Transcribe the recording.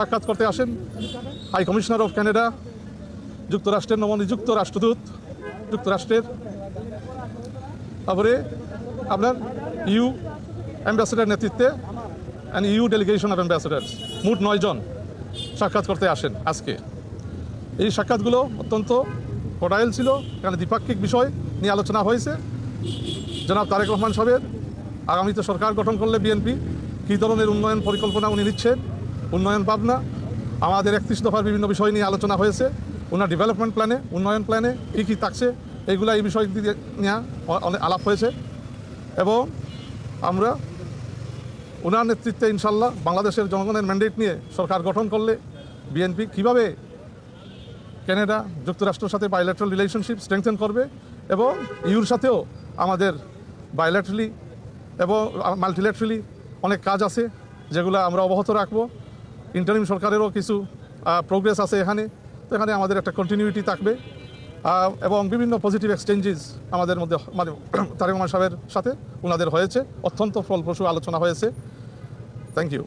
সাক্ষাৎ করতে আসেন হাই কমিশনার অফ ক্যানাডা, যুক্তরাষ্ট্রের নবনিযুক্ত রাষ্ট্রদূত যুক্তরাষ্ট্রের, তারপরে আপনার ইউ অ্যাম্বাসেডার নেতৃত্বে ইউ ডেলিগেশন অফ অ্যাম্বাসেডার্স, মোট 9 জন সাক্ষাৎ করতে আসেন আজকে। এই সাক্ষাৎগুলো অত্যন্ত কড়াইল ছিল, এখানে দ্বিপাক্ষিক বিষয় নিয়ে আলোচনা হয়েছে। জনাব তারেক রহমান সাহেবের আগামীতে সরকার গঠন করলে বিএনপি কী ধরনের উন্নয়ন পরিকল্পনা উনি নিচ্ছেন, উন্নয়ন ভাবনা, আমাদের 31 দফার বিভিন্ন বিষয় নিয়ে আলোচনা হয়েছে। ওনার ডেভেলপমেন্ট প্ল্যানে, উন্নয়ন প্ল্যানে কী কী থাকছে এইগুলা এই বিষয় নিয়ে অনেক আলাপ হয়েছে। এবং আমরা ওনার নেতৃত্বে ইনশাল্লাহ বাংলাদেশের জনগণের ম্যান্ডেট নিয়ে সরকার গঠন করলে বিএনপি কীভাবে কানাডা যুক্তরাষ্ট্রের সাথে বাইল্যাটারাল রিলেশনশিপ স্ট্রেংথেন করবে এবং ইউর সাথেও আমাদের বাইল্যাটারালি এবং মাল্টিল্যাটারালি অনেক কাজ আছে যেগুলো আমরা অব্যাহত রাখবো। ইন্টারিম সরকারেরও কিছু প্রোগ্রেস আছে এখানে, তো এখানে আমাদের একটা কন্টিনিউটি থাকবে এবং বিভিন্ন পজিটিভ এক্সচেঞ্জেস আমাদের মধ্যে মানে তারেক রহমান সাহেবের সাথে ওনাদের হয়েছে, অত্যন্ত ফলপ্রসূ আলোচনা হয়েছে। Thank you.